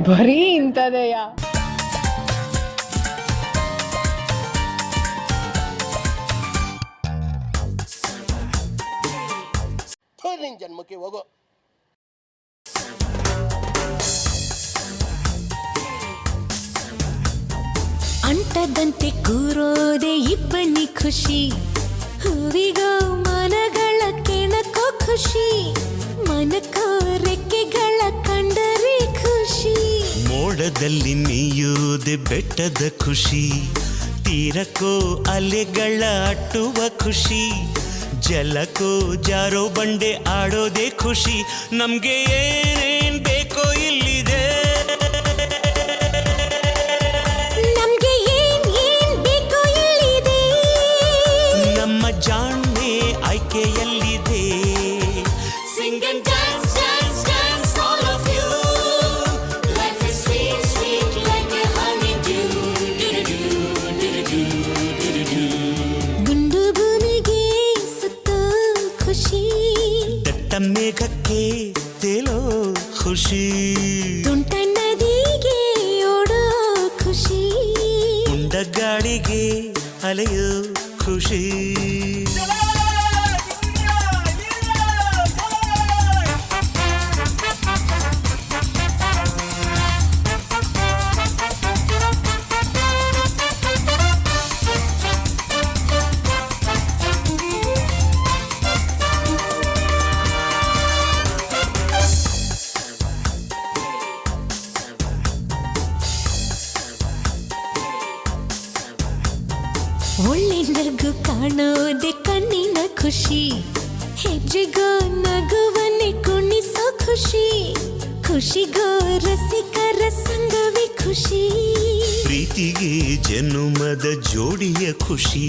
ಬರೀ ಇಂಥದೆಯಾ? ನಿನ್ ಜನ್ಮಕ್ಕೆ ಹೋಗೋ. ಅಂಟದಂತೆ ಕೂರೋದೆ ಇಬ್ಬನಿ ಖುಷಿ, ಹೂವಿಗೋ ಮನಗಳ ಕೆಣಕೋ ಖುಷಿ, ಮನಕೋ ರೆಕ್ಕೆಗಳ ಕಂಡರೆ ಖುಷಿ. ಮೋಡದಲ್ಲಿ ನೀಯೋದೆ ಬೆಟ್ಟದ ಖುಷಿ, ತೀರಕ್ಕೋ ಅಲೆಗಳ ಅಟ್ಟುವ ಖುಷಿ, ಜಲಕ್ಕೋ ಜಾರೋ ಬಂಡೆ ಆಡೋದೇ ಖುಷಿ. ನಮ್ಗೆ ಏನೇನ್ ಬೇಕೋ ಇಲ್ಲಿದೆ, ನಮ್ಗೆ ಏನ್ ಬೇಕೋ ಇಲ್ಲಿದೆ, ನಮ್ಮ ಜಾಣ್ಮೆ ಆಯ್ಕೆಯಲ್ಲಿದೆ. Sing and dance, dance, dance, all of you. Life is sweet, sweet like a honeydew. ಗುಂಡು ಭೂಮಿಗೆ ಸುತ್ತೋ ಖುಷಿ, ದಟ್ಟ ಮೇಘಕ್ಕೆ ತೇಲೋ ಖುಷಿ, ತುಂಟ ನದಿಗೆ ಓಡೋ ಖುಷಿ, ಉಂಡ ಗಾಳಿಗೆ ಅಲೆಯೋ ಖುಷಿ. ಒಳ್ಳೆ ನಗು ಕಾಣೋದೆ ಕಣ್ಣಿನ ಖುಷಿ, ಹೆಜ್ಜೆಗೋ ನಗುವನ್ನೇ ಕುಣಿಸೋ ಖುಷಿ, ಖುಷಿಗೋ ರಸಿಕರ ಸಂಗವೇ ಖುಷಿ. ಪ್ರೀತಿಗೆ ಜನುಮದ ಜೋಡಿಯ ಖುಷಿ,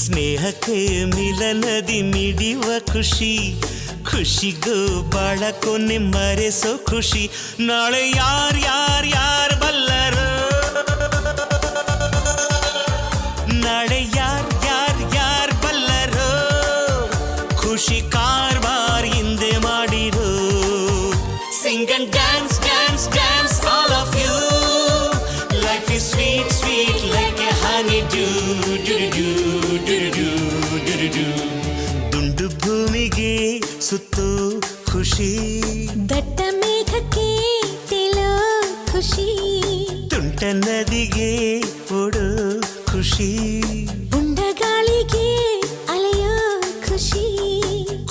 ಸ್ನೇಹಕ್ಕೆ ಮಿಲನದಿ ಮಿಡಿಯುವ ಖುಷಿ, ಖುಷಿಗೂ ಬಾಳ ಕೊನೆ ಮರೆಸೋ ಖುಷಿ. ನಾಳೆ ಯಾರ್ ಬಲ್ಲರು, ನಾಳೆ ಯಾರ್ ಬಲ್ಲರು, ಖುಷಿ ಕಾರ್ಬಾರ್ ಹಿಂದೆ ಮಾಡಿರೋ. Sing and dance dance dance all of you. Life is sweet sweet like a honeydew. ದುಂಡು ಭೂಮಿಗೆ ಸುತ್ತೋ ಖುಷಿ, ದಟ್ಟ ಮೇಘಕ್ಕೆ ತೇಲೋ ಖುಷಿ, ತುಂಟ ನದಿಗೆ ಓಡೋ ಖುಷಿ, ಉಂಡ ಗಾಳಿಗೆ ಅಲೆಯೋ ಖುಷಿ,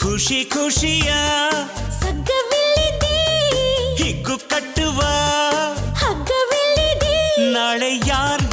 ಖುಷಿ ಖುಷಿಯ ಸಗ್ಗವಿಲ್ಲಿದೆ, ಹಿಗ್ಗು ಕಟ್ಟುವ ಹಗ್ಗವಿಲ್ಲಿದೆ, ನಾಳೆ ಯಾರ್